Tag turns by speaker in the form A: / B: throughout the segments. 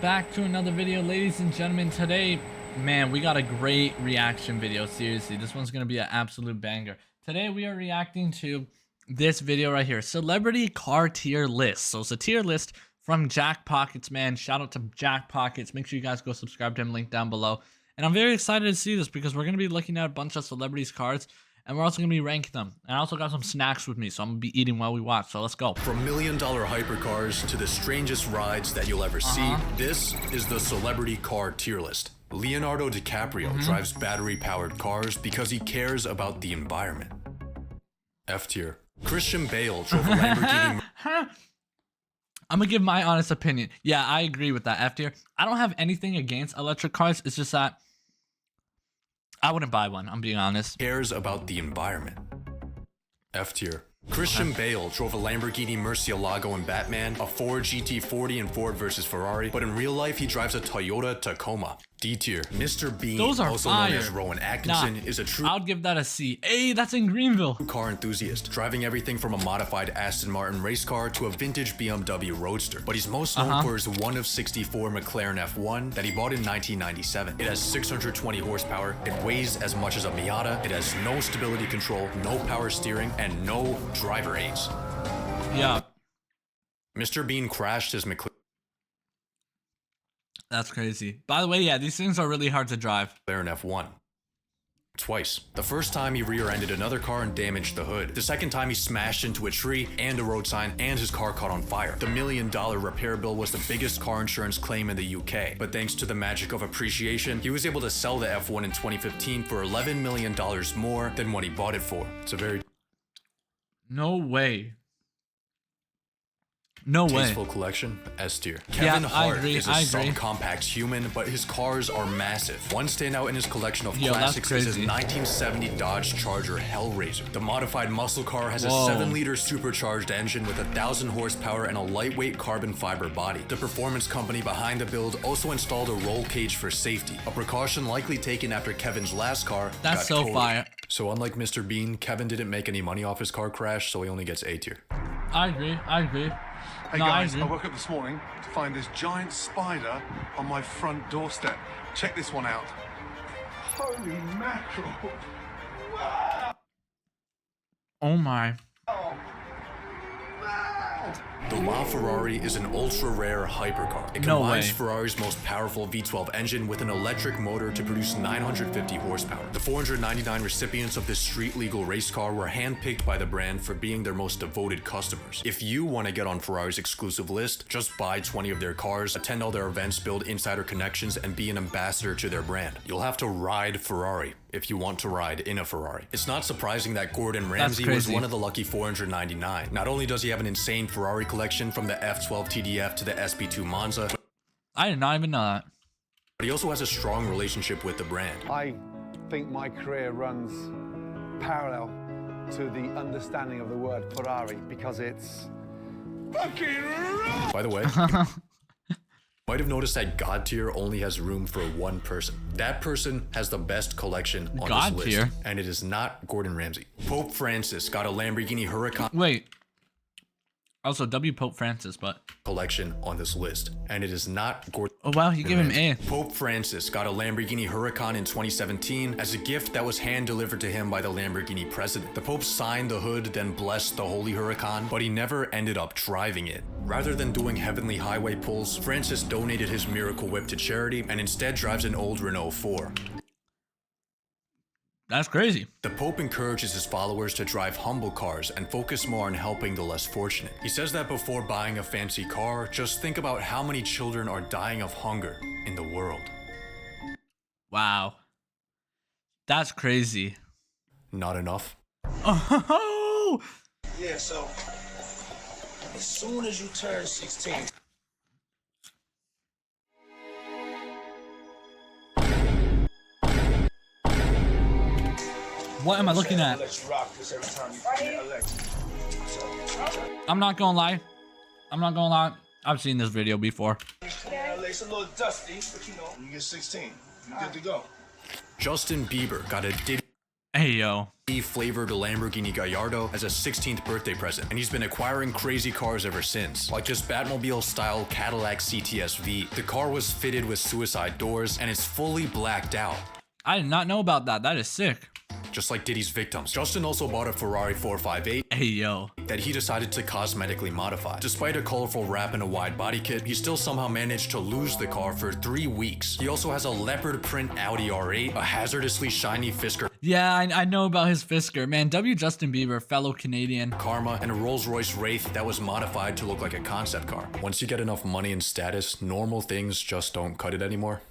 A: Back to another video, ladies and gentlemen. Today, man, we got a great reaction video. Seriously, this one's gonna be an absolute banger. Today we are reacting to this video right here, celebrity car tier list. So it's a tier list from Jack Pockets, man. Shout out to Jack Pockets. Make sure you guys go subscribe to him, link down below. And I'm very excited to see this because we're gonna be looking at a bunch of celebrities' cars, and we're also gonna be ranking them. And I also got some snacks with me, so I'm gonna be eating while we watch. So let's go.
B: From $1 million hypercars to the strangest rides that you'll ever see, this is the celebrity car tier list. Leonardo DiCaprio drives battery-powered cars because he cares about the environment. F tier. Christian Bale drove a Lamborghini.
A: I'm gonna give my honest opinion. Yeah, I agree with that. F tier. I don't have anything against electric cars. It's just that I wouldn't buy one, I'm being honest.
B: Cares about the environment. F tier. Christian Bale drove a Lamborghini Murcielago in Batman, a Ford GT40 in Ford vs Ferrari, but in real life he drives a Toyota Tacoma. D tier. Mr. Bean,
A: Those are
B: also
A: fire.
B: known as Rowan Atkinson, is a true
A: I'll give that a C. Hey, that's in Greenville.
B: car enthusiast, driving everything from a modified Aston Martin race car to a vintage BMW Roadster. But he's most known for his 1 of 64 McLaren F1 that he bought in 1997. It has 620 horsepower, it weighs as much as a Miata, it has no stability control, no power steering, and no driver aids.
A: Yeah.
B: Mr. Bean crashed his McLaren
A: That's crazy. By the way, yeah, these things are really hard to drive.
B: F1. Twice. The first time he rear-ended another car and damaged the hood. The second time he smashed into a tree and a road sign and his car caught on fire. The $1 million repair bill was the biggest car insurance claim in the UK, but thanks to the magic of appreciation, he was able to sell the F1 in 2015 for $11 million more than what he bought it for. It's a very
A: No way. No way.
B: tasteful collection. S tier. Kevin Hart is a subcompact human, but his cars are massive. One standout in his collection of classics is his 1970 Dodge Charger Hellraiser. The modified muscle car has a 7-liter supercharged engine with 1,000 horsepower and a lightweight carbon fiber body. The performance company behind the build also installed a roll cage for safety, a precaution likely taken after Kevin's last car
A: That's so fire.
B: So unlike Mr. Bean, Kevin didn't make any money off his car crash, so he only gets A tier.
A: I agree. I agree.
C: Hey guys, I woke up this morning to find this giant spider on my front doorstep. Check this one out. Holy mackerel.
A: Oh my.
B: The LaFerrari is an ultra-rare hypercar. It combines Ferrari's most powerful V12 engine with an electric motor to produce 950 horsepower. The 499 recipients of this street-legal race car were handpicked by the brand for being their most devoted customers. If you want to get on Ferrari's exclusive list, just buy 20 of their cars, attend all their events, build insider connections, and be an ambassador to their brand. You'll have to ride Ferrari if you want to ride in a Ferrari. It's not surprising that Gordon Ramsay was one of the lucky 499. Not only does he have an insane Ferrari collection from the F12 TDF to the SP2 Monza,
A: I did not even know that.
B: but he also has a strong relationship with the brand.
D: I think my career runs parallel to the understanding of the word Ferrari because it's fucking rough.
B: By the way, might have noticed that God tier only has room for one person. That person has the best collection on this list, and it is not Gordon Ramsay. Pope Francis got a Lamborghini Huracan.
A: Wait. Also, W Pope Francis, but
B: collection on this list, and it is not Gordon.
A: Oh wow, you give him A.
B: Pope Francis got a Lamborghini Huracan in 2017 as a gift that was hand-delivered to him by the Lamborghini president. The Pope signed the hood, then blessed the Holy Huracan, but he never ended up driving it. Rather than doing heavenly highway pulls, Francis donated his Miracle Whip to charity and instead drives an old Renault 4.
A: That's crazy.
B: The Pope encourages his followers to drive humble cars and focus more on helping the less fortunate. He says that before buying a fancy car, just think about how many children are dying of hunger in the world.
A: Wow. That's crazy.
B: Not enough?
A: Oh!
E: Yeah, so as soon as you turn 16,
A: What am I looking at? I'm not gonna lie. I've seen this video before.
E: It's a little dusty, but you know, you get 16, you're good to go.
B: Justin Bieber got a
A: Hey, yo.
B: He flavored a Lamborghini Gallardo as a 16th birthday present, and he's been acquiring crazy cars ever since, like this Batmobile-style Cadillac CTS-V. The car was fitted with suicide doors, and it's fully blacked out.
A: I did not know about that. That is sick.
B: Just like Diddy's victims. Justin also bought a Ferrari 458
A: Hey, yo.
B: that he decided to cosmetically modify. Despite a colorful wrap and a wide body kit, he still somehow managed to lose the car for 3 weeks. He also has a leopard print Audi R8, a hazardously shiny Fisker
A: Yeah, I know about his Fisker. Man, Justin Bieber, fellow Canadian.
B: Karma, and a Rolls-Royce Wraith that was modified to look like a concept car. Once you get enough money and status, normal things just don't cut it anymore.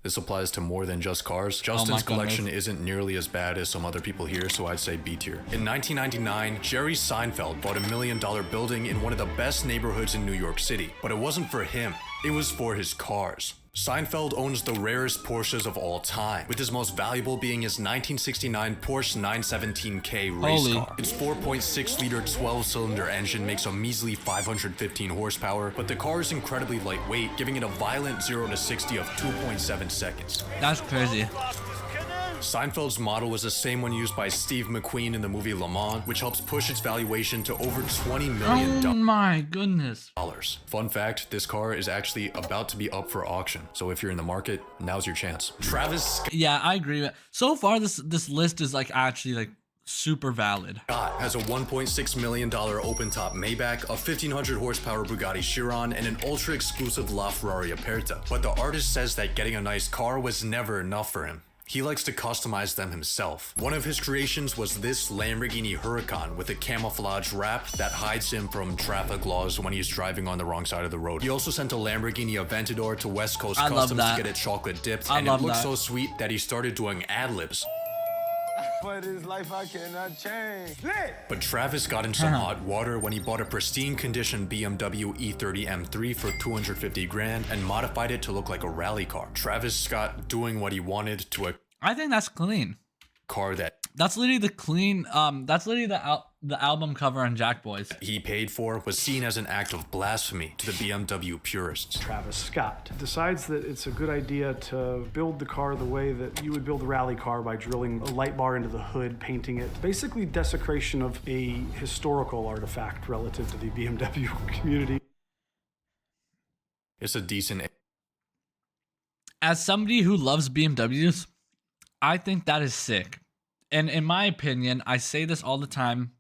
B: This applies to more than just cars. Justin's collection isn't nearly as bad as some other people here, so I'd say B tier. In 1999, Jerry Seinfeld bought $1 million building in one of the best neighborhoods in New York City. But it wasn't for him, it was for his cars. Seinfeld owns the rarest Porsches of all time, with his most valuable being his 1969 Porsche 917K race car. Its 4.6-liter 12-cylinder engine makes a measly 515 horsepower, but the car is incredibly lightweight, giving it a violent 0 to 60 of 2.7 seconds.
A: That's crazy.
B: Seinfeld's model was the same one used by Steve McQueen in the movie Le Mans, which helps push its valuation to over $20 million.
A: Oh my goodness.
B: Fun fact, this car is actually about to be up for auction. So if you're in the market, now's your chance. Travis
A: Yeah, I agree with so far this list is like actually like super valid.
B: Scott has a $1.6 million open-top Maybach, a 1,500 horsepower Bugatti Chiron, and an ultra-exclusive LaFerrari Aperta. But the artist says that getting a nice car was never enough for him. He likes to customize them himself. One of his creations was this Lamborghini Huracan with a camouflage wrap that hides him from traffic laws when he's driving on the wrong side of the road. He also sent a Lamborghini Aventador to West Coast Customs to get it chocolate dipped, and it looked so sweet that he started doing ad-libs.
D: But his life I cannot change.
B: But Travis got in some hot water when he bought a pristine condition BMW E30 M3 for 250 grand and modified it to look like a rally car. Travis Scott doing what he wanted to a
A: I think that's clean.
B: car
A: That's literally the clean. That's literally the album cover on Jack Boys.
B: he paid for was seen as an act of blasphemy to the BMW purists.
F: Travis Scott decides that it's a good idea to build the car the way that you would build a rally car by drilling a light bar into the hood, painting it. Basically desecration of a historical artifact relative to the BMW community.
B: It's a decent.
A: As somebody who loves BMWs, I think that is sick. And in my opinion, I say this all the time.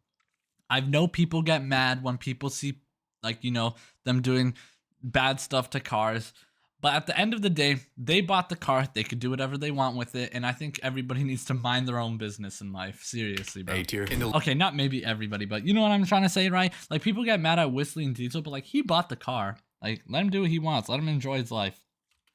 A: I know people get mad when people see, like, you know, them doing bad stuff to cars. But at the end of the day, they bought the car. They could do whatever they want with it. And I think everybody needs to mind their own business in life. Seriously, bro.
B: A tier.
A: Okay, not maybe everybody, but you know what I'm trying to say, right? Like, people get mad at Whistling Diesel, but, like, he bought the car. Like, let him do what he wants. Let him enjoy his life.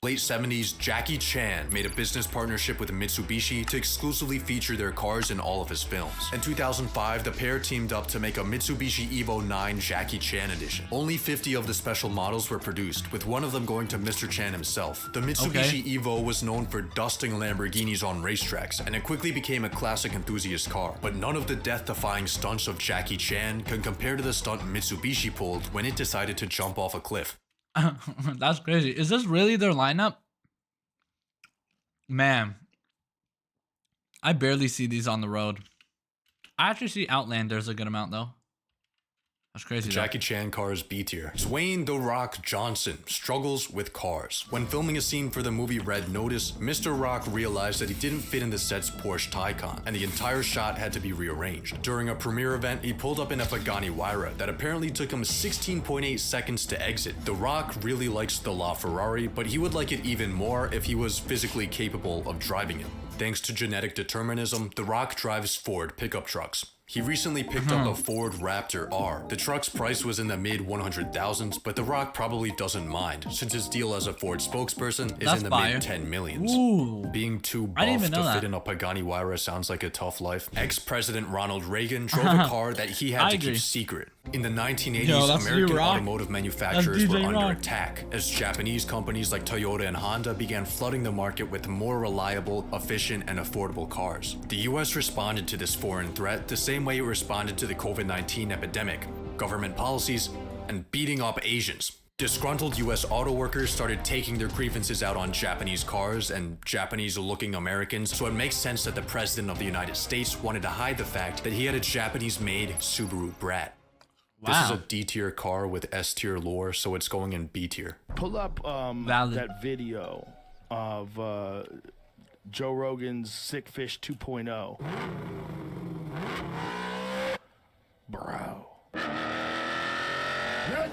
B: Late 70s, Jackie Chan made a business partnership with Mitsubishi to exclusively feature their cars in all of his films. In 2005, the pair teamed up to make a Mitsubishi Evo 9 Jackie Chan edition. Only 50 of the special models were produced, with one of them going to Mr. Chan himself. The Mitsubishi Evo was known for dusting Lamborghinis on racetracks, and it quickly became a classic enthusiast car. But none of the death-defying stunts of Jackie Chan can compare to the stunt Mitsubishi pulled when it decided to jump off a cliff.
A: That's crazy. Is this really their lineup? Man, I barely see these on the road. I actually see Outlanders a good amount, though. That's crazy.
B: Jackie Chan cars B tier. Dwayne "The Rock" Johnson struggles with cars. When filming a scene for the movie Red Notice, Mr. Rock realized that he didn't fit in the set's Porsche Taycan, and the entire shot had to be rearranged. During a premiere event, he pulled up in a Pagani Huayra that apparently took him 16.8 seconds to exit. The Rock really likes the LaFerrari, but he would like it even more if he was physically capable of driving it. Thanks to genetic determinism, The Rock drives Ford pickup trucks. He recently picked up a Ford Raptor R. The truck's price was in the mid-100,000s, but The Rock probably doesn't mind, since his deal as a Ford spokesperson is in the mid-10 millions.
A: Ooh.
B: Being too buff to fit in a Pagani Huayra sounds like a tough life. Ex-President Ronald Reagan drove a car that he had to keep secret. In the 1980s, American automotive manufacturers were under attack, as Japanese companies like Toyota and Honda began flooding the market with more reliable, efficient, and affordable cars. The US responded to this foreign threat the same way it responded to the COVID-19 epidemic: government policies and beating up Asians. Disgruntled US auto workers started taking their grievances out on Japanese cars and Japanese-looking Americans, so it makes sense that the President of the United States wanted to hide the fact that he had a Japanese-made Subaru Brat.
A: Wow.
B: This is a D-tier car with S-tier lore, so it's going in B-tier.
G: Pull up that video of Joe Rogan's Sick Fish 2.0. Bro. Let's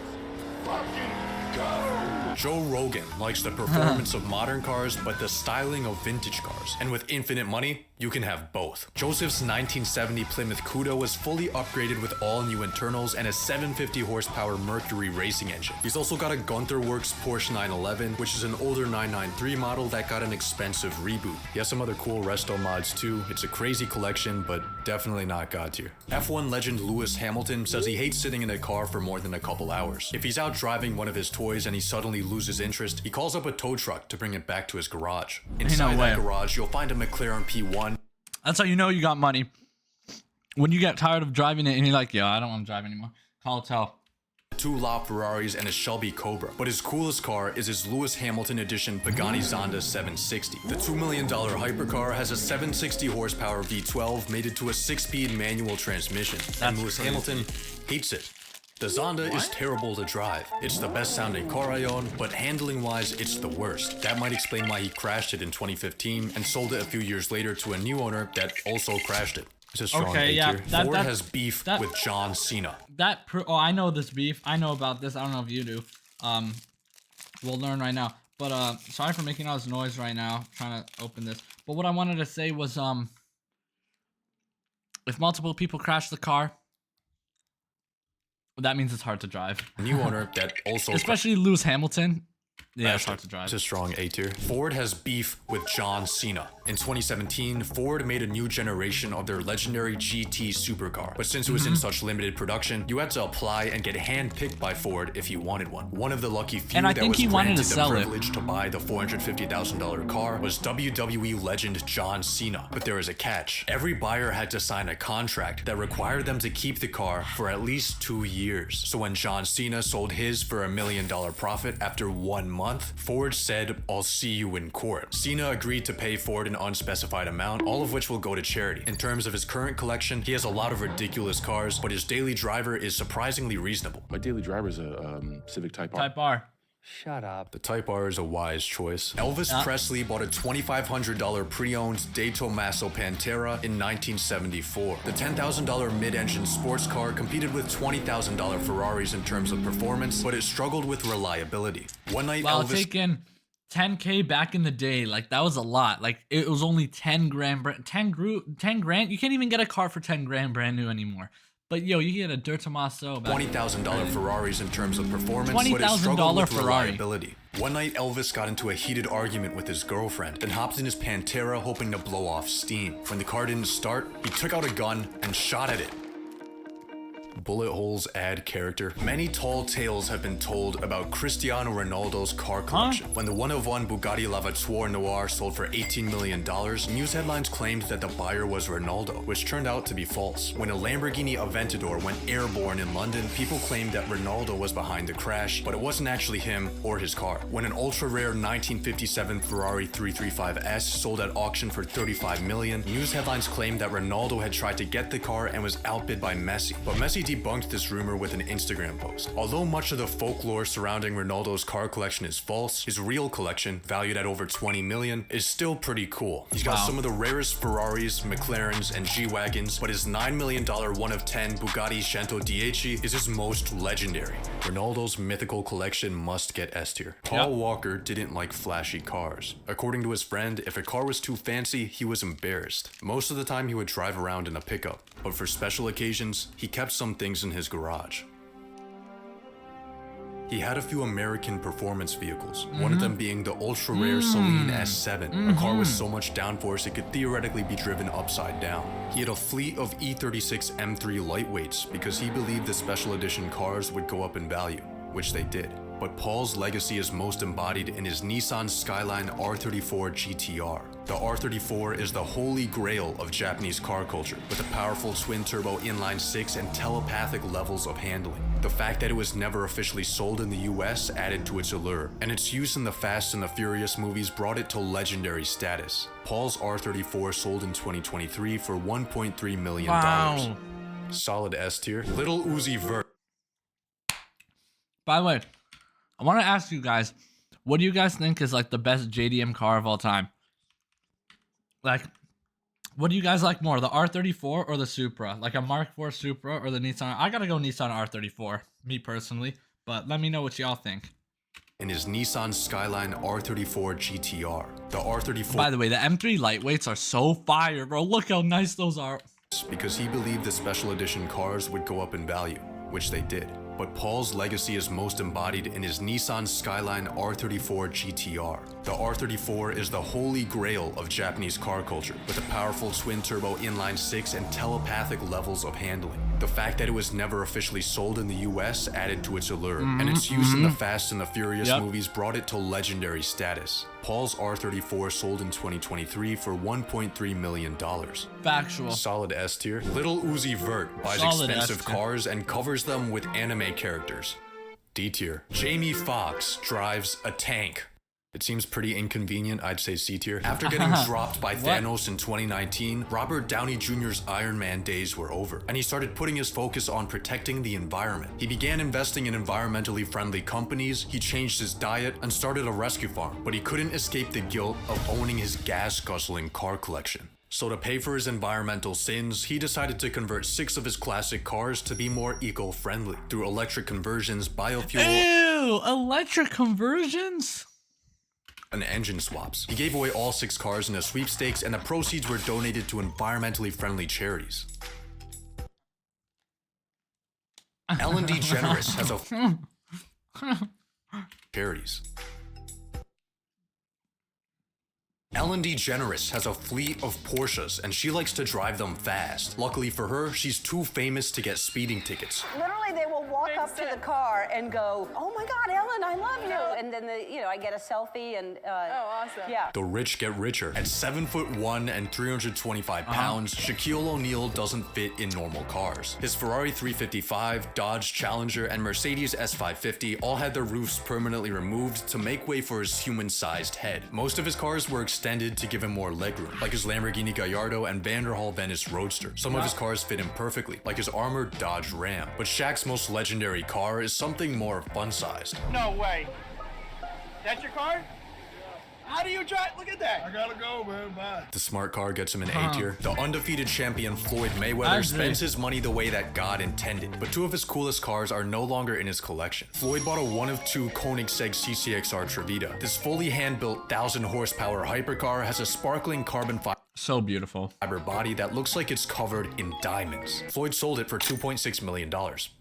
G: fucking go!
B: Joe Rogan likes the performance of modern cars, but the styling of vintage cars. And with infinite money, you can have both. Joseph's 1970 Plymouth Cuda was fully upgraded with all new internals and a 750 horsepower Mercury racing engine. He's also got a Gunther Works Porsche 911, which is an older 993 model that got an expensive reboot. He has some other cool resto mods too. It's a crazy collection, but definitely not god tier. F1 legend Lewis Hamilton says he hates sitting in a car for more than a couple hours. If he's out driving one of his toys and he suddenly loses interest, he calls up a tow truck to bring it back to his garage. Inside that garage, you'll find a McLaren P1.
A: That's how you know you got money. When you get tired of driving it and you're like, yo, I don't want to drive anymore. Call tell.
B: 2 La Ferraris and a Shelby Cobra. But his coolest car is his Lewis Hamilton edition Pagani Zonda 760. The $2 million hypercar has a 760 horsepower V12 mated to a 6-speed manual transmission. And Lewis Hamilton hates it. The Zonda is terrible to drive. It's the best sounding car I own, but handling wise, it's the worst. That might explain why he crashed it in 2015 and sold it a few years later to a new owner that also crashed it. It's a strong A tier. Ford has beef with John Cena.
A: Oh, I know this beef. I know about this. I don't know if you do. We'll learn right now. But sorry for making all this noise right now. Trying to open this. But what I wanted to say was if multiple people crash the car, that means it's hard to drive.
B: New owner that also...
A: Especially Lewis Hamilton. Yeah, it's hard to drive.
B: It's a strong A tier. Ford has beef with John Cena. In 2017, Ford made a new generation of their legendary GT supercar. But since it was in such limited production, you had to apply and get hand-picked by Ford if you wanted one. One of the lucky few that was granted the privilege to buy the $450,000 car was WWE legend John Cena. But there was a catch. Every buyer had to sign a contract that required them to keep the car for at least 2 years. So when John Cena sold his for $1 million profit after 1 month, Ford said, "I'll see you in court." Cena agreed to pay Ford an unspecified amount, all of which will go to charity. In terms of his current collection, he has a lot of ridiculous cars, but his daily driver is surprisingly reasonable.
H: My daily driver is a Civic Type R.
A: Type R.
D: Shut up.
B: The Type R is a wise choice. Elvis Presley bought a $2,500 pre-owned Deadmau5 Pantera in 1974. The $10,000 mid-engine sports car competed with $20,000 Ferraris in terms of performance, but it struggled with reliability. One night,
A: Elvis... taking 10K back in the day, like that was a lot. Like it was only 10 grand. 10 grand? You can't even get a car for 10 grand brand new anymore. But yo, you get a Deadmau5
B: $20,000 Ferraris in terms of performance, but it struggled with reliability. One night, Elvis got into a heated argument with his girlfriend, then hopped in his Pantera hoping to blow off steam. When the car didn't start, he took out a gun and shot at it. Bullet holes add character. Many tall tales have been told about Cristiano Ronaldo's car collection. When the one-of-one Bugatti Lavatoire Noir sold for $18 million, news headlines claimed that the buyer was Ronaldo, which turned out to be false. When a Lamborghini Aventador went airborne in London, people claimed that Ronaldo was behind the crash, but it wasn't actually him or his car. When an ultra-rare 1957 Ferrari 335S sold at auction for $35 million, news headlines claimed that Ronaldo had tried to get the car and was outbid by Messi. But Messi debunked this rumor with an Instagram post. Although much of the folklore surrounding Ronaldo's car collection is false, his real collection, valued at over $20 million, is still pretty cool. He's got some of the rarest Ferraris, McLarens, and G-Wagons, but his $9 million 1 of 10 Bugatti 110 is his most legendary. Ronaldo's mythical collection must get S tier. Paul Walker didn't like flashy cars. According to his friend, if a car was too fancy, he was embarrassed. Most of the time he would drive around in a pickup, but for special occasions, he kept some things in his garage. He had a few American performance vehicles, one of them being the ultra-rare Celine S7, a car with so much downforce it could theoretically be driven upside down. He had a fleet of E36 M3 lightweights because he believed the special edition cars would go up in value, which they did. But Paul's legacy is most embodied in his Nissan Skyline R34 GTR. The R34 is the holy grail of Japanese car culture, with a powerful twin-turbo inline-6 and telepathic levels of handling. The fact that it was never officially sold in the US added to its allure, and its use in the Fast and the Furious movies brought it to legendary status. Paul's R34 sold in 2023 for $1.3 million.
A: Wow.
B: Solid S tier. Lil Uzi Vert.
A: By the way, I want to ask you guys, what do you guys think is like the best JDM car of all time? Like, what do you guys like more, the R34 or the Supra? Like a Mark IV Supra or the Nissan? I gotta go Nissan R34, me personally, but let me know what y'all think.
B: In his Nissan Skyline R34 GTR. The R34...
A: By the way, the M3 lightweights are so fire, bro. Look how nice those are.
B: Because he believed the special edition cars would go up in value, which they did. But Paul's legacy is most embodied in his Nissan Skyline R34 GTR. The R34 is the holy grail of Japanese car culture, with a powerful twin-turbo inline-six and telepathic levels of handling. The fact that it was never officially sold in the US added to its allure, and its use in the Fast and the Furious movies brought it to legendary status. Paul's R34 sold in 2023 for $1.3 million.
A: Factual.
B: Solid S tier. Lil Uzi Vert buys expensive cars and covers them with anime characters. D tier. Jamie Foxx drives a tank. It seems pretty inconvenient, I'd say C tier. After getting dropped by Thanos in 2019, Robert Downey Jr.'s Iron Man days were over, and he started putting his focus on protecting the environment. He began investing in environmentally friendly companies, he changed his diet, and started a rescue farm, but he couldn't escape the guilt of owning his gas-guzzling car collection. So to pay for his environmental sins, he decided to convert 6 of his classic cars to be more eco-friendly through electric conversions, biofuel...
A: Ew! Electric conversions?
B: And engine swaps. He gave away all 6 cars in a sweepstakes, and the proceeds were donated to environmentally friendly charities. Ellen DeGeneres has a... charities. Ellen DeGeneres has a fleet of Porsches, and she likes to drive them fast. Luckily for her, she's too famous to get speeding tickets.
I: Literally, they will walk up to the car and go, "Oh my God, Ellen, I love you!" And then I get a selfie and. Oh, awesome! Yeah.
B: The rich get richer. At 7'1" and 325 pounds, Shaquille O'Neal doesn't fit in normal cars. His Ferrari 355, Dodge Challenger, and Mercedes S550 all had their roofs permanently removed to make way for his human-sized head. Most of his cars were extended to give him more legroom, like his Lamborghini Gallardo and Vanderhall Venice Roadster. Some of his cars fit him perfectly, like his armored Dodge Ram. But Shaq's most legendary car is something more fun-sized.
G: No way. That's your car? How do you drive? Look at that.
C: I gotta go, man. Bye.
B: The smart car gets him an A tier. The undefeated champion Floyd Mayweather spends his money the way that God intended, but 2 of his coolest cars are no longer in his collection. Floyd bought a 1-of-2 Koenigsegg CCXR Trevita. This fully hand-built 1,000 horsepower hypercar has a sparkling carbon fiber
A: So beautiful.
B: body that looks like it's covered in diamonds. Floyd sold it for $2.6 million.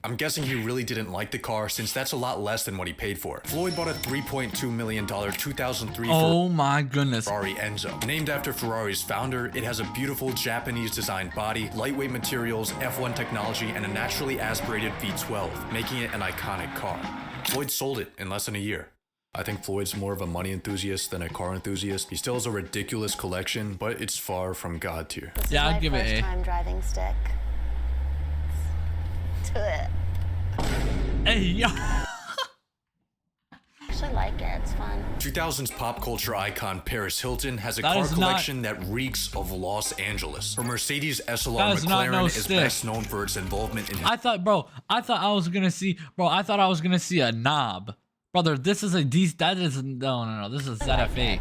B: I'm guessing he really didn't like the car, since that's a lot less than what he paid for it. Floyd bought a $3.2 million 2003
A: Oh my goodness.
B: Ferrari Enzo. Named after Ferrari's founder, it has a beautiful Japanese designed body, lightweight materials, F1 technology, and a naturally aspirated V12, making it an iconic car. Floyd sold it in less than a year. I think Floyd's more of a money enthusiast than a car enthusiast. He still has a ridiculous collection, but it's far from God tier.
A: Yeah, I'd give it A.
I: Time driving stick.
A: Hey, yo.
I: I actually like it. It's fun.
B: 2000s pop culture icon Paris Hilton has a car collection that reeks of Los Angeles. Her Mercedes SLR McLaren is best known for its involvement in...
A: I thought I was gonna see a knob. Brother, this is this is ZF8.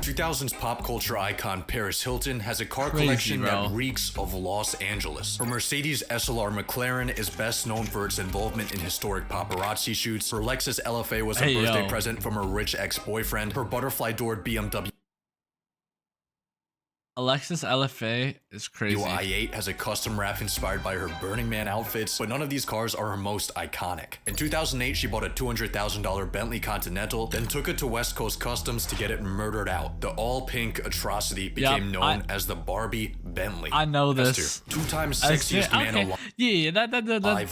B: 2000s pop culture icon Paris Hilton has a car collection that reeks of Los Angeles. Her Mercedes SLR McLaren is best known for its involvement in historic paparazzi shoots. Her Lexus LFA was a birthday present from her rich ex-boyfriend. Her butterfly-doored BMW
A: Alexis LFA is crazy.
B: i8 has a custom wrap inspired by her Burning Man outfits, but none of these cars are her most iconic. In 2008, she bought a $200,000 Bentley Continental, then took it to West Coast Customs to get it murdered out. The all-pink atrocity became known as the Barbie Bentley.
A: I know this.
B: 2-time sexiest man alive.
A: Yeah, that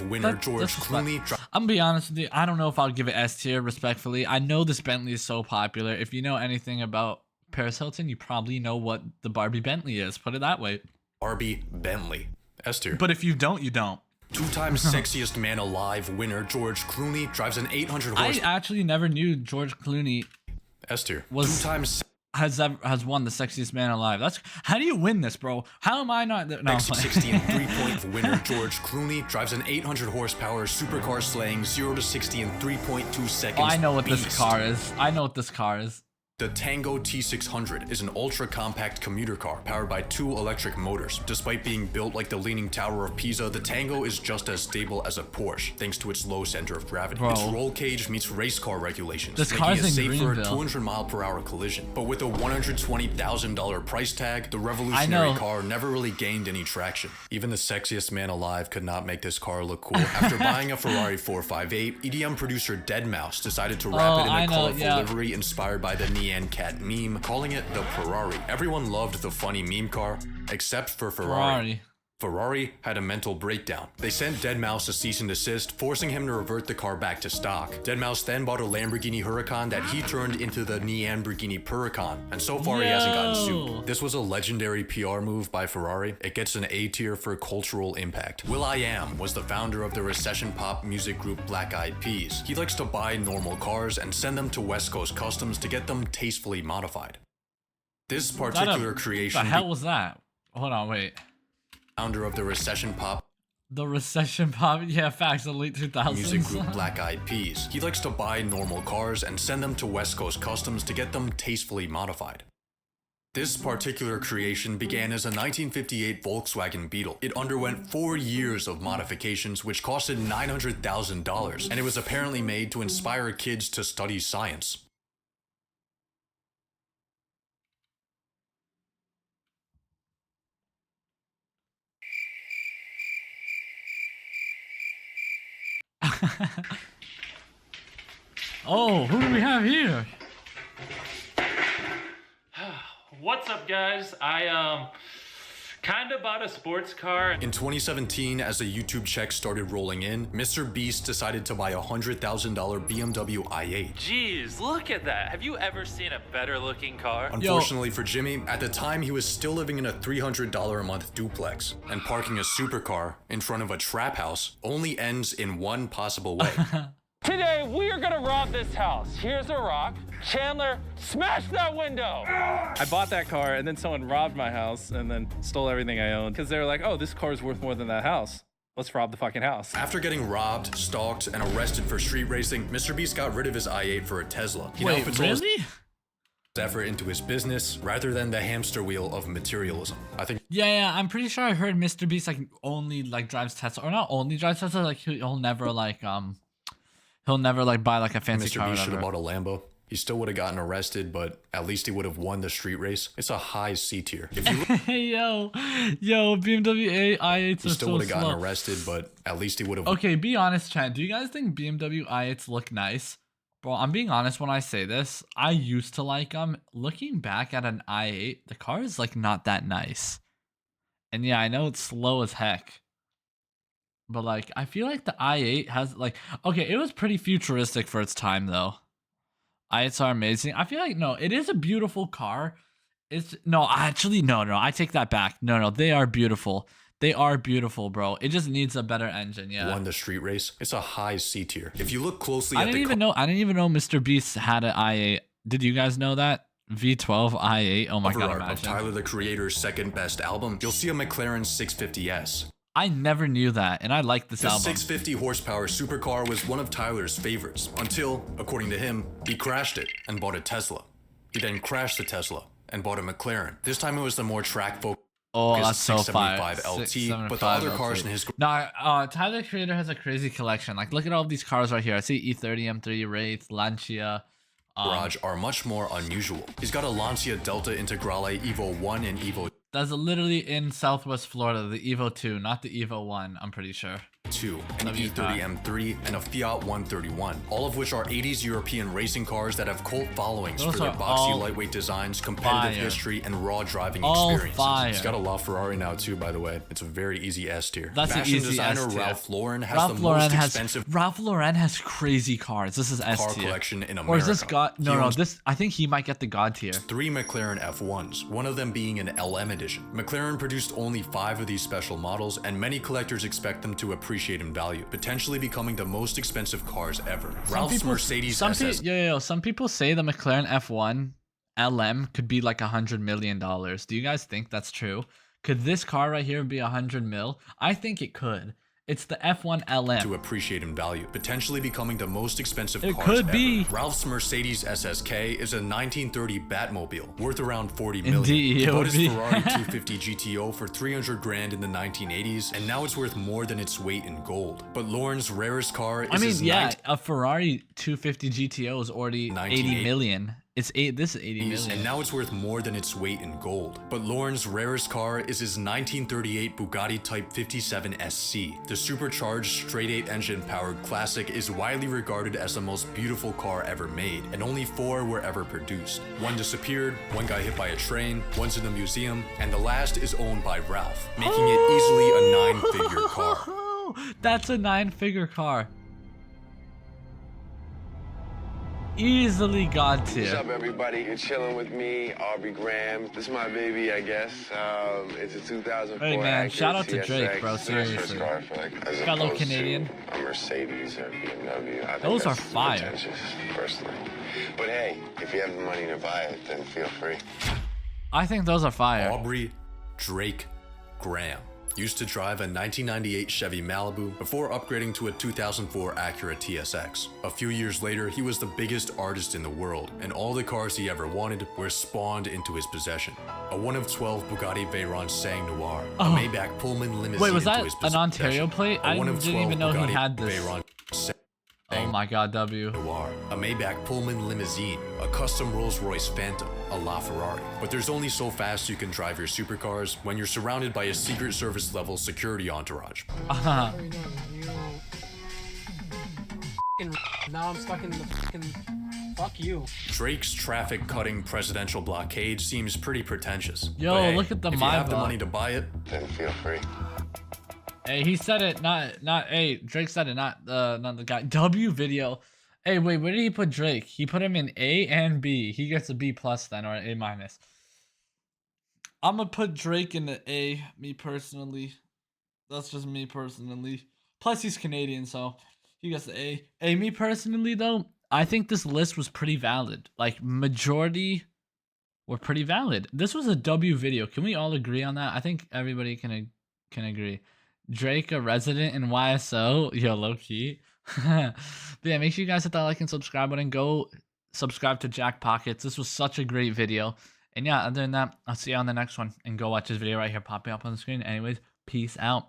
B: winner George Clooney.
A: I'm gonna be honest with you. I don't know if I'll give it S tier, respectfully. I know this Bentley is so popular. If you know anything about Paris Hilton, you probably know what the Barbie Bentley is. Put it that way.
B: Barbie Bentley. S tier.
A: But if you don't, you don't.
B: Two-time sexiest man alive winner George Clooney drives an 800 horse.
A: I actually never knew George Clooney
B: S tier.
A: was has won the sexiest man alive. That's how do you win this, bro? How am I not? No,
B: 60 and 3-point winner George Clooney drives an 800 horsepower supercar slaying 0 to 60 in 3.2 seconds.
A: Oh, I know what
B: beast.
A: this car is. I know what this car is.
B: The Tango T600 is an ultra-compact commuter car powered by 2 electric motors. Despite being built like the Leaning Tower of Pisa, the Tango is just as stable as a Porsche, thanks to its low center of gravity.
A: Bro.
B: Its roll cage meets race car regulations,
A: This
B: making
A: car's
B: it
A: in
B: safe for a
A: Greenville.
B: 200-mile-per-hour collision. But with a $120,000 price tag, the revolutionary car never really gained any traction. Even the sexiest man alive could not make this car look cool. After buying a Ferrari 458, EDM producer Deadmau5 decided to wrap it in a colorful livery inspired by the Nyan Cat meme, calling it the Ferrari. Everyone loved the funny meme car, except for Ferrari. Ferrari had a mental breakdown. They sent Deadmau5 a cease and desist, forcing him to revert the car back to stock. Deadmau5 then bought a Lamborghini Huracan that he turned into the Nyan Huracan, and so far he hasn't gotten sued. This was a legendary PR move by Ferrari. It gets an A tier for cultural impact. Will.i.am was the founder of the recession pop music group Black Eyed Peas. He likes to buy normal cars and send them to West Coast Customs to get them tastefully modified. This particular creation.
A: What the hell was that? Hold on, wait.
B: Founder of the recession pop.
A: Yeah, facts, the late 2000s.
B: Music group Black Eyed Peas. He likes to buy normal cars and send them to West Coast Customs to get them tastefully modified. This particular creation began as a 1958 Volkswagen Beetle. It underwent 4 years of modifications, which costed $900,000, and it was apparently made to inspire kids to study science.
A: Oh, who do we have here?
J: What's up, guys? I kind of bought a sports car.
B: In 2017, as the YouTube checks started rolling in, MrBeast decided to buy a $100,000 BMW i8.
J: Jeez, look at that. Have you ever seen a better looking car?
B: Unfortunately for Jimmy, at the time he was still living in a $300 a month duplex, and parking a supercar in front of a trap house only ends in one possible way.
J: Today, we are gonna rob this house. Here's a rock. Chandler, smash that window! I bought that car, and then someone robbed my house and then stole everything I owned. Because they were like, oh, this car is worth more than that house. Let's rob the fucking house.
B: After getting robbed, stalked, and arrested for street racing, MrBeast got rid of his i8 for a Tesla.
A: Wait, really?
B: Effort into his business rather than the hamster wheel of materialism. I think.
A: Yeah, I'm pretty sure I heard MrBeast like only like drives Tesla, or not only drives Tesla, like he'll never like buy like a fancy car.
B: MrBeast should have bought a Lambo. He still would have gotten arrested, but at least he would have won the street race. It's a high C tier. If you
A: hey yo, BMW i8s
B: he still would have gotten arrested, but at least he would have.
A: Okay, be honest, Chan. Do you guys think BMW i8s look nice? Bro, I'm being honest when I say this. I used to like them. Looking back at an i8, the car is like not that nice. And yeah, I know it's slow as heck. But like, I feel like the i8 has like, okay, it was pretty futuristic for its time though. i8s are amazing. I feel like, no, it is a beautiful car. It's, no, actually, no, I take that back. No, they are beautiful. They are beautiful, bro. It just needs a better engine, yeah.
B: Won the street race. It's a high C tier. If you look closely at
A: I didn't even know MrBeast had an i8. Did you guys know that? V12 i8. Oh my god, imagine.
B: Of Tyler the Creator's second best album, you'll see a McLaren 650S.
A: I never knew that, and I like this album.
B: The 650 horsepower supercar was one of Tyler's favorites until, according to him, he crashed it and bought a Tesla. He then crashed the Tesla and bought a McLaren. This time it was the more track-focused.
A: Oh, that's so fire.
B: 675 LT, but the other cars in his group.
A: Tyler the Creator has a crazy collection. Like, look at all these cars right here. I see E30, M3, Wraith, Lancia.
B: Garage are much more unusual. He's got a Lancia Delta Integrale Evo 1 and Evo.
A: That's literally in Southwest Florida, the Evo 2, not the Evo 1, I'm pretty sure.
B: 2, an E30 M3, and a Fiat 131, all of which are 80s European racing cars that have cult followings for their boxy, lightweight designs, competitive history, and raw driving experiences. He's got a LaFerrari now too, by the way. It's a very easy S tier.
A: That's an easy
B: designer
A: S tier.
B: Ralph Lauren has the most expensive
A: Ralph Lauren has crazy cars. This is S
B: car
A: tier.
B: collection in America.
A: Or is this God? No, this. I think he might get the God tier.
B: 3 McLaren F1s, one of them being an LM edition. McLaren produced only 5 of these special models, and many collectors expect them to appreciate appreciate in value, potentially becoming the most expensive cars ever. Ralph's Mercedes SS.
A: Some people say the McLaren F1 LM could be like $100 million. Do you guys think that's true? Could this car right here be 100 mil? I think it could. It's the F1 LM.
B: To appreciate in value, potentially becoming the most expensive
A: cars
B: ever. Be. Ralph's Mercedes SSK is a 1930 Batmobile worth around 40 million. He bought his Ferrari 250 GTO for 300 grand in the 1980s, and now it's worth more than its weight in gold. But Lauren's rarest car is
A: a Ferrari 250 GTO is already 80 million. This is 80 million.
B: And now it's worth more than its weight in gold. But Lauren's rarest car is his 1938 Bugatti Type 57 SC. The supercharged straight-8 engine powered classic is widely regarded as the most beautiful car ever made, and only 4 were ever produced. 1 disappeared, 1 got hit by a train, 1's in the museum, and the last is owned by Ralph, making it easily a 9-figure car.
A: That's a 9-figure car. Easily got to.
K: What's up, everybody? You're chilling with me, Aubrey Graham. This is my baby, I guess. It's a 2004.
A: Hey man, shout out to Drake, bro. Seriously, fellow Canadian.
K: A Mercedes or BMW. I think
A: those are fire.
K: Personally, but hey, if you have the money to buy it, then feel free.
A: I think those are fire.
B: Aubrey Drake Graham used to drive a 1998 Chevy Malibu before upgrading to a 2004 Acura TSX. A few years later, he was the biggest artist in the world, and all the cars he ever wanted were spawned into his possession. A 1 of 12 Bugatti Veyron Sang Noir, a Maybach Pullman limousine.
A: Wait, was that
B: into his
A: an Ontario plate? I didn't even know he had this.
B: Veyron
A: Oh my god, W.
B: Noir, a Maybach Pullman limousine, a custom Rolls-Royce Phantom, a LaFerrari. But there's only so fast you can drive your supercars when you're surrounded by a Secret Service level security entourage.
L: Now I'm stuck in the fucking... Fuck you.
B: Drake's traffic-cutting presidential blockade seems pretty pretentious.
A: Yo,
B: but hey,
A: look at the
B: if you have the money to buy it,
K: then feel free.
A: Hey, he said it, hey, Drake said it, not the guy. W video. Hey, wait, where did he put Drake? He put him in A and B. He gets a B plus then, or an A minus. I'm gonna put Drake in the A, me personally. That's just me personally. Plus, he's Canadian, so he gets the A. Hey, me personally, though, I think this list was pretty valid. Like, majority were pretty valid. This was a W video. Can we all agree on that? I think everybody can agree. Drake, a resident in YSO. Yo, low key. But yeah, make sure you guys hit that like and subscribe button. Go subscribe to Jack Pockets. This was such a great video. And yeah, other than that, I'll see you on the next one. And go watch this video right here popping up on the screen. Anyways, peace out.